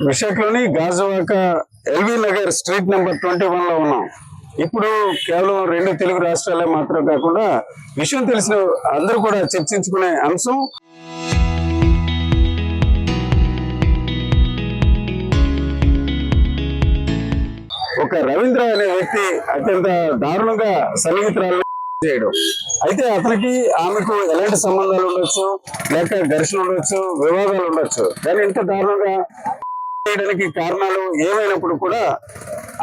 విశాఖలోని Gajuwaka L V Nagar street number 21 లో ఉన్నాం. ఇప్పుడు కేవలం 2 తెలుగు రాష్ట్రాలే మాత్రం కాకుండా విషయం తెలిసిన అందరూ కూడా చర్చించుకునే అంశం ఒక రవీంద్ర అనే వ్యక్తి అత్యంత దారుణంగా సన్నిహితురాలను చేయడం. అయితే అతనికి ఆమెకు ఎలాంటి సంబంధాలు ఉండొచ్చు, లేక ఘర్షణ ఉండొచ్చు, వివాదాలు ఉండొచ్చు, కానీ ఇంత దారుణంగా చేయడానికి కారణాలు ఏమైనప్పుడు కూడా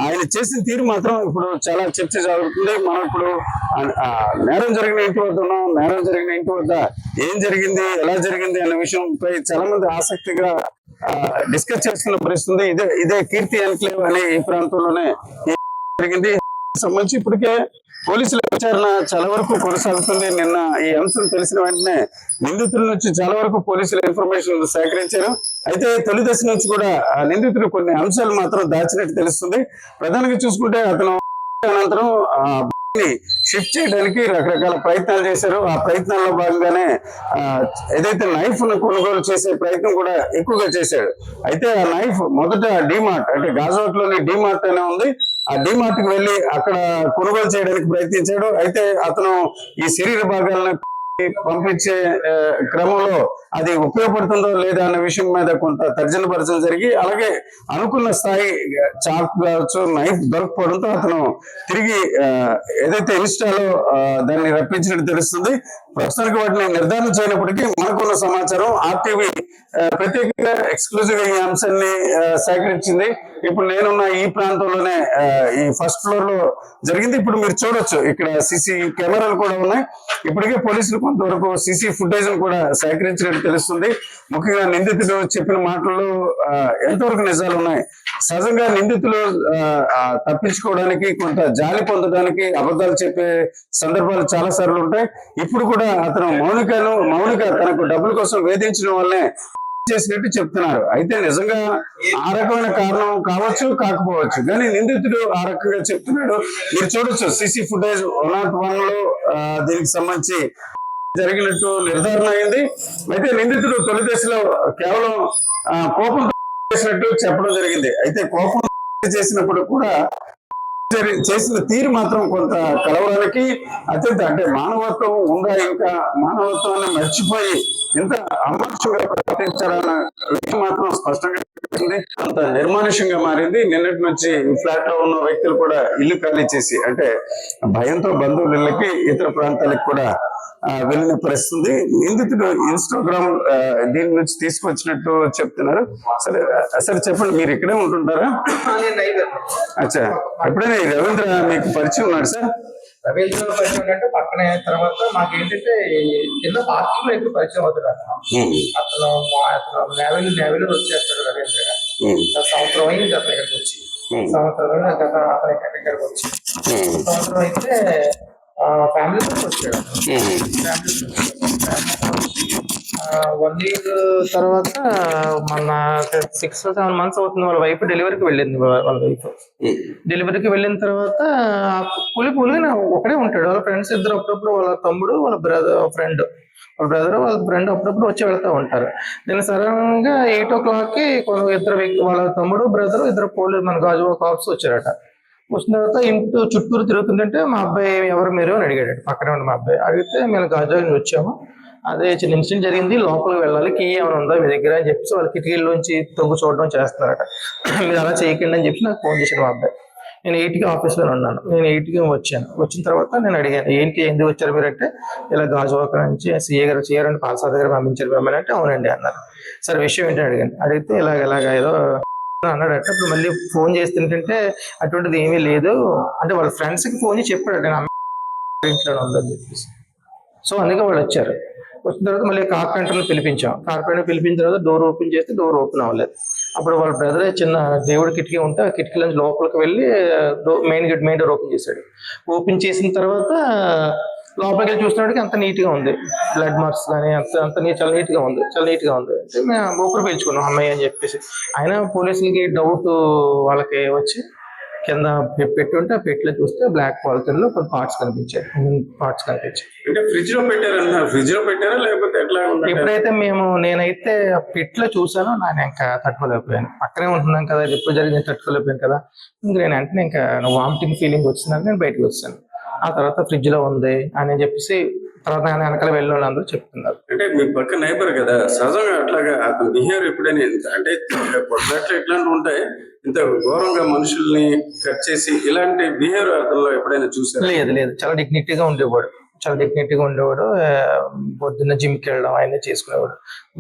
ఆయన చేసిన తీరు మాత్రం ఇప్పుడు చాలా చర్చ జరుగుతుంది. మనం ఇప్పుడు నేరం జరిగిన ఇంటి వద్ద ఉన్నాం. నేరం జరిగిన ఇంటి వద్ద ఏం జరిగింది, ఎలా జరిగింది అనే విషయంపై చాలా మంది ఆసక్తిగా డిస్కస్ చేస్తున్న పరిస్థితుంది. ఇదే కీర్తి ఎన్క్లేవ్ అనే ఈ ప్రాంతంలోనే జరిగింది. సంబంధించి ఇప్పటికే పోలీసుల విచారణ చాలా వరకు కొనసాగుతుంది. నిన్న ఈ అంశం తెలిసిన వెంటనే నిందితుల నుంచి చాలా వరకు పోలీసులు ఇన్ఫర్మేషన్ సేకరించారు. అయితే తొలి దశ నుంచి కూడా నిందితులు కొన్ని అంశాలు మాత్రం దాచినట్టు తెలుస్తుంది. ప్రధానంగా చూసుకుంటే అతను అనంతరం షిఫ్ట్ చేయడానికి రకరకాల ప్రయత్నాలు చేశారు. ఆ ప్రయత్నాల్లో భాగంగానే ఏదైతే నైఫ్ ను కొనుగోలు చేసే ప్రయత్నం కూడా ఎక్కువగా చేశాడు. అయితే ఆ నైఫ్ మొదట డిమార్ట్ అంటే గాజువాక్ లోని డిమార్ట్ అనే ఉంది. ఆ డిమార్ట్ కి వెళ్లి అక్కడ కొనుగోలు చేయడానికి ప్రయత్నించాడు. అయితే అతను ఈ శరీర భాగాలను పంపించే క్రమంలో అది ఉపయోగపడుతుందో లేదా అనే విషయం మీద కొంత తర్జన భర్జన జరిగి, అలాగే అనుకున్న స్థాయి చాక్ కావచ్చు, నైఫ్ దొరకపోవడంతో అతను తిరిగి ఏదైతే ఇన్స్టాలో దాన్ని రప్పించినట్టు తెలుస్తుంది. ప్రస్తుతానికి వాటిని నిర్ధారణ చేయనప్పటికీ మనకున్న సమాచారం ఆర్టీవీ ప్రత్యేకంగా ఎక్స్క్లూజివ్ ఈ అంశాన్ని సేకరించింది. ఇప్పుడు నేనున్న ఈ ప్రాంతంలోనే ఈ ఫస్ట్ ఫ్లోర్ లో జరిగింది. ఇప్పుడు మీరు చూడొచ్చు, ఇక్కడ సీసీ కెమెరాలు కూడా ఉన్నాయి. ఇప్పటికే పోలీసులు కొంతవరకు సీసీ ఫుటేజ్ కూడా సేకరించినట్టు తెలుస్తుంది. ముఖ్యంగా నిందితులు చెప్పిన మాటల్లో ఎంతవరకు నిజాలు ఉన్నాయి. సహజంగా నిందితులు తప్పించుకోవడానికి, కొంత జాలి పొందడానికి అబద్ధాలు చెప్పే సందర్భాలు చాలా సార్లు ఉంటాయి. ఇప్పుడు కూడా అతను మౌనిక తనకు డబ్బుల కోసం వేధించడం వల్లే చేసినట్టు చెప్తున్నారు. అయితే నిజంగా ఆ రకమైన కారణం కావచ్చు, కాకపోవచ్చు, కానీ నిందితుడు ఆ రకంగా చెప్తున్నాడు. మీరు చూడొచ్చు సీసీ ఫుటేజ్ 101 లో దీనికి సంబంధించి జరిగినట్టు నిర్ధారణ అయింది. అయితే నిందితుడు తొలి దశలో కేవలం కోపం చేసినట్టు చెప్పడం జరిగింది. అయితే కోపం చేసినప్పుడు కూడా చేసిన తీరు మాత్రం కొంత కలవడానికి అత్యంత అంటే మానవత్వం ఉందా, ఇంకా మానవత్వాన్ని మర్చిపోయి ఇంత అమానుషంగా ప్రవర్తించాలన్న విషయం మాత్రం స్పష్టంగా అంత నిర్మానుష్యంగా మారింది. నిన్నటి నుంచి ఫ్లాట్ లో ఉన్న వ్యక్తులు కూడా ఇల్లు ఖాళీ చేసి, అంటే భయంతో బంధువుల ఇళ్ళకి ఇతర ప్రాంతాలకు కూడా వెళ్ళిన పరిస్థితి. నిందితుడు ఇన్స్టాగ్రామ్ దీని నుంచి తీసుకొచ్చినట్టు చెప్తున్నారు. సరే చెప్పండి, మీరు ఇక్కడే ఉంటుంటారా? అచ్చా, ఎప్పుడైనా రవీంద్ర మీకు పరిచయం ఉన్నాడు సార్? రవీంద్ర పరిచయం అంటే పక్కనే. తర్వాత మాకేంటంటే కింద పార్కింగ్ లో ఎక్కువ పరిచయం అవుతాడు. అతను నేవీలో వచ్చేస్తాడు రవీంద్ర గారు. సంవత్సరం అయింది అతని ఇక్కడికి వచ్చి. సంవత్సరం అతని ఇక్కడికి వచ్చి సంవత్సరం అయితే ఫ్యామిలీతో వచ్చాడు. 1 year తర్వాత మన 6 or 7 months అవుతుంది. వాళ్ళ వైఫ్ డెలివరీకి వెళ్ళింది. వాళ్ళ వైఫ్ డెలివరీకి వెళ్ళిన తర్వాత కూలిగా ఒకడే ఉంటాడు. వాళ్ళ ఫ్రెండ్స్ ఇద్దరు అప్పుడప్పుడు, వాళ్ళ తమ్ముడు, వాళ్ళ బ్రదర్ అప్పుడప్పుడు వచ్చి వెళ్తూ ఉంటారు. నేను సడన్ గా 8 o'clock వాళ్ళ తమ్ముడు, బ్రదర్, ఇద్దరు పోలీసు మన గాజువాక ఆఫీస్ వచ్చారట. వచ్చిన తర్వాత ఇంటి చుట్టూరు తిరుగుతుందంటే మా అబ్బాయి ఎవరు మీరు అని అడిగాడు. పక్కనే ఉన్న మా అబ్బాయి అడిగితే మేము గాజువాక వచ్చాము, అదే చిన్న ఇన్సిడెంట్ జరిగింది, లోపలికి వెళ్ళాలి, కీ ఏమైనా ఉందా మీ దగ్గర అని చెప్పి వాళ్ళ కిటికీల్లోంచి తొంగు చూడడం చేస్తున్నారట. మీరు అలా చేయకండి అని చెప్పి నాకు ఫోన్ చేశాడు మా అబ్బాయి. నేను 8కి ఆఫీస్లో ఉన్నాను. నేను 8కి వచ్చాను. వచ్చిన తర్వాత నేను అడిగాను, ఏంటి ఎందుకు వచ్చారు మీరు అంటే, ఇలా గాజువాక నుంచి సీఏ గారు పాలసాద గారు పంపించారు మిమ్మల్ని అంటే, అవునండి అన్నారు. సరే విషయం ఏంటని అడిగాను. అడిగితే ఇలాగ ఏదో అన్నాడట. ఇప్పుడు మళ్ళీ ఫోన్ చేస్తుంటే అటువంటిది ఏమీ లేదు అంటే వాళ్ళ ఫ్రెండ్స్కి ఫోన్ చేసి చెప్పాడు ఇంట్లో ఉందని చెప్పేసి. సో అందుకే వాళ్ళు వచ్చారు. వచ్చిన తర్వాత మళ్ళీ కార్పెంటర్ని పిలిపించాం. కార్పెంటర్ పిలిపించిన తర్వాత డోర్ ఓపెన్ చేస్తే డోర్ ఓపెన్ అవ్వలేదు. అప్పుడు వాళ్ళ బ్రదర్ చిన్న దేవుడి కిటికీ ఉంటే ఆ కిటికీ నుంచి లోపలికి వెళ్ళి మెయిన్ డోర్ ఓపెన్ చేశాడు. ఓపెన్ చేసిన తర్వాత లోపలికి వెళ్ళి చూసినప్పటికీ అంత నీట్గా ఉంది. బ్లడ్ మార్క్స్ కానీ చాలా నీట్గా ఉంది అంటే మేము ఊపిరి పీల్చుకున్నాం అమ్మాయి అని చెప్పేసి. అయినా పోలీసులకి డౌట్ వాళ్ళకి వచ్చి కింద పెట్టి ఉంటే ఆ పెట్టిలో చూస్తే బ్లాక్ పాలిథిన్ లో కొన్ని పార్ట్స్ కనిపించాయి. అంటే ఫ్రిడ్జ్ లో పెట్టారన్నా, ఫ్రిడ్జ్ లో పెట్టారా లేకపోతే ఎట్లా ఉందంటే? ఎప్పుడైతే నేనైతే ఆ పెట్లో చూసానో నేను ఇంకా తట్టుకోలేకపోయాను. పక్కనే ఉంటున్నాం కదా, ఇది ఎప్పుడు జరిగింది తట్టుకోలేకపోయాను కదా. ఇంక నేను వెంటనే ఇంకా వామిటింగ్ ఫీలింగ్ వచ్చిందని నేను బయటకు వచ్చాను. ఆ తర్వాత ఫ్రిడ్జ్ లో ఉంది అని చెప్పేసి తర్వాత ఆయన వెనకాల వెళ్ళిన వాళ్ళు అందరూ చెప్తున్నారు. అంటే మీ పక్క నైబర్ కదా, సహజంగా అట్లాగా అతని బిహేవియర్ ఎప్పుడైనా అంటే పొట్లాట్లు ఇట్లాంటివి ఉంటాయి, ఇంత ఘోరంగా మనుషుల్ని కట్ చేసి ఇలాంటి బిహేవియర్ అతనిలో ఎప్పుడైనా చూసారు? లేదు, చాలా డిగ్నిటీగా ఉండేవాడు. పొద్దున్న జిమ్కి వెళ్ళడం ఆయన చేసుకునేవాడు.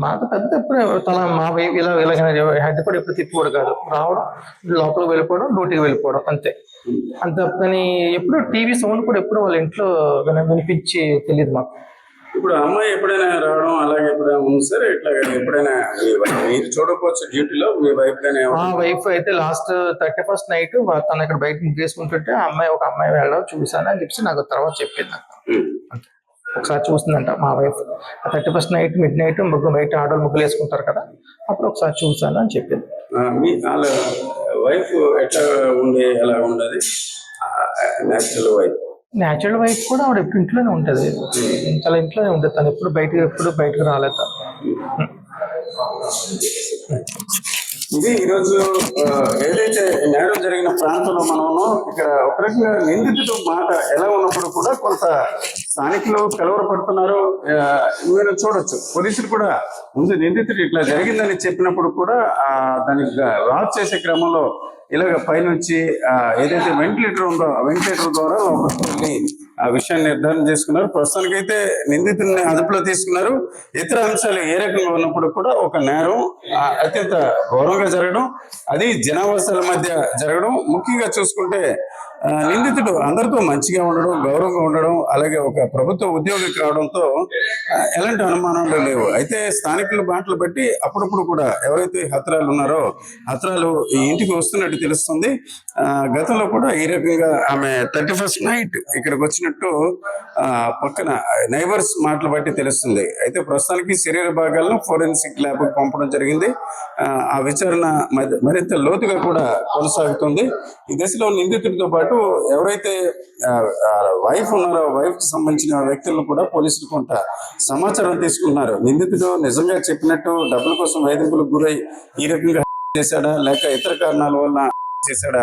మాకు పెద్ద ఎప్పుడు తల మా వైపు ఇలా హెడ్ కూడా ఎప్పుడు తిప్పేవాడు కాదు. రావడం, లోపలికి వెళ్ళిపోవడం, డ్యూటీకి వెళ్ళిపోవడం అంతే. అంత కానీ ఎప్పుడు టీవీ సౌండ్ కూడా ఎప్పుడు వాళ్ళ ఇంట్లో వినిపించి తెలియదు మాకు. ఇప్పుడు అమ్మాయి ఎప్పుడైనా రావడం అలాగే ఎప్పుడైనా ఉంది సార్? ఇట్లా ఎప్పుడైనా మీరు చూడకపోవచ్చు డ్యూటీలో మీ వైఫ్ గానే? మా వైఫ్ అయితే లాస్ట్ 31st నైట్ తను ఇక్కడ బయట ముగ్గేసుకుంటుంటే ఒక అమ్మాయి వెళ్ళడం చూసాను అని చెప్పి నాకు తర్వాత చెప్పింది. ఒకసారి చూస్తుందంట మా wife. 31st night mid night ముగ్గురు బయట ఆడవాళ్ళు ముగ్గులు వేసుకుంటారు కదా, అప్పుడు ఒకసారి చూసాను అని చెప్పింది. మీ వాళ్ళ వైఫ్ ఎట్లా ఉండే, ఎలా ఉండదు? న్యాచురల్ వైఫ్ కూడా ఆవిడ ఎప్పుడు ఇంట్లోనే ఉంటది, చాలా ఇంట్లోనే ఉంటుంది. తను ఎప్పుడు బయటకు రాలేదు. ఇది ఈరోజు ఏదైతే నేరం జరిగిన ప్రాంతంలో మనము ఇక్కడ ఒక రకంగా నిందితుడు మాట ఎలా ఉన్నప్పుడు కూడా కొంత స్థానికులు కలవరపడుతున్నారు. మీరు చూడొచ్చు, పోలీసులు కూడా ముందు నిందితుడు ఇట్లా జరిగిందని చెప్పినప్పుడు కూడా దానికి వాచ్ చేసే క్రమంలో ఇలాగ పైనుంచి ఏదైతే వెంటిలేటర్ ఉందో ఆ వెంటిలేటర్ ద్వారా లోపలికి వెళ్ళి ఆ విషయాన్ని నిర్ధారణ చేసుకున్నారు. ప్రస్తుతానికైతే నిందితుడిని అదుపులో తీసుకున్నారు. ఇతర అంశాలు ఏ రకంగా ఉన్నప్పుడు కూడా ఒక నేరం అత్యంత ఘోరంగా జరగడం, అది జనావాసాల మధ్య జరగడం, ముఖ్యంగా చూసుకుంటే నిందితుడు అందరితో మంచిగా ఉండడం, గౌరవంగా ఉండడం, అలాగే ఒక ప్రభుత్వ ఉద్యోగి కావడంతో ఎలాంటి అనుమానాలు లేవు. అయితే స్థానికుల మాటలు బట్టి అప్పుడప్పుడు కూడా ఎవరైతే హత్రాలు ఉన్నారో హత్రాలు ఈ ఇంటికి వస్తున్నట్టు తెలుస్తుంది. గతంలో కూడా ఈ రకంగా ఆమె 31st నైట్ ఇక్కడికి వచ్చినట్టు పక్కన నైబర్స్ మాటలు బట్టి తెలుస్తుంది. అయితే ప్రస్తుతానికి శరీర భాగాలను ఫోరెన్సిక్ ల్యాబ్ పంపడం జరిగింది. ఆ విచారణ మరింత లోతుగా కూడా కొనసాగుతుంది. ఈ దశలో నిందితుడితో పాటు ఎవరైతే వైఫ్ ఉన్నారో వైఫ్ కి సంబంధించిన వ్యక్తులను కూడా పోలీసులు కొంత సమాచారం తీసుకున్నారు. నిందితుడు నిజంగా చెప్పినట్టు డబ్బుల కోసం వేధింపులకు గురై ఈ రకంగా చేశాడా లేక ఇతర కారణాల వల్ల చేశాడా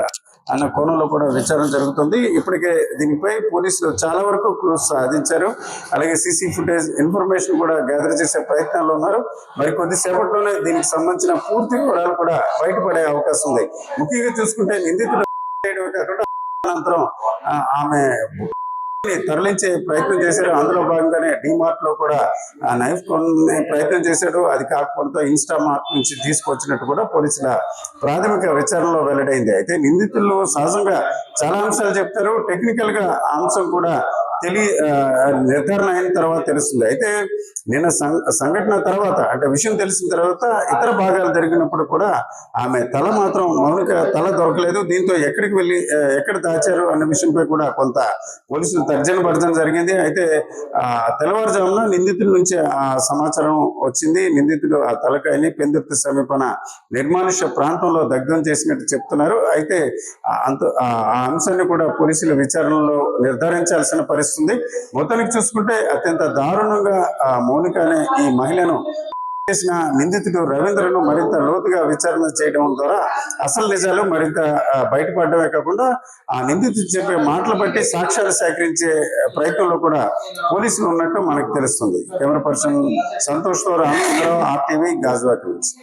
అన్న కోణంలో కూడా విచారణ జరుగుతుంది. ఇప్పటికే దీనిపై పోలీసులు చాలా వరకు క్లూస్ సాధించారు. అలాగే సీసీ ఫుటేజ్ ఇన్ఫర్మేషన్ కూడా గ్యాదర్ చేసే ప్రయత్నాల్లో ఉన్నారు. మరి కొద్దిసేపట్లోనే దీనికి సంబంధించిన పూర్తి వివరాలు కూడా బయటపడే అవకాశం ఉంది. ముఖ్యంగా చూసుకుంటే నిందితుడు కాకుండా అనంతరం ఆమె తరలించే ప్రయత్నం చేశారు. అందులో భాగంగానే డిమార్ట్ లో కూడా నైఫ్ కొనే ప్రయత్నం చేశాడు. అది కాకపోతే ఇన్స్టా మార్ట్ నుంచి తీసుకొచ్చినట్టు కూడా పోలీసుల ప్రాథమిక విచారణలో వెల్లడైంది. అయితే నిందితులు సహజంగా చాలా అంశాలు చెప్తారు. టెక్నికల్ గా అంశం కూడా నిర్ధారణ అయిన తర్వాత తెలుస్తుంది. అయితే నిన్న సంఘటన తర్వాత అంటే విషయం తెలిసిన తర్వాత ఇతర భాగాలు జరిగినప్పుడు కూడా ఆమె తల మాత్రం మౌనిక తల దొరకలేదు. దీంతో ఎక్కడికి వెళ్ళి ఎక్కడ దాచారు అన్న విషయంపై కూడా కొంత పోలీసులు తర్జన భర్జన జరిగింది. అయితే తెల్లవారుజామున నిందితుల నుంచి ఆ సమాచారం వచ్చింది. నిందితుడు ఆ తలకాయని పెందుర్తి సమీపన నిర్మానుష్య ప్రాంతంలో దగ్ధం చేసినట్టు చెప్తున్నారు. అయితే ఆ అంశాన్ని కూడా పోలీసుల విచారణలో నిర్ధారించాల్సిన పరిస్థితి. మొత్తానికి చూసుకుంటే అత్యంత దారుణంగా మౌనిక అనే ఈ మహిళను చేసిన నిందితుడు రవీంద్రను మరింత లోతుగా విచారణ చేయడం ద్వారా అసలు నిజాలు మరింత బయటపడమే కాకుండా ఆ నిందితుడు చెప్పే మాటలు బట్టి సాక్ష్యాలు సేకరించే ప్రయత్నంలో కూడా పోలీసులు ఉన్నట్టు మనకు తెలుస్తుంది. కెమెరా పర్సన్ సంతోష్ తో రామచంద్రరావు, RTV, గాజువాక నుంచి.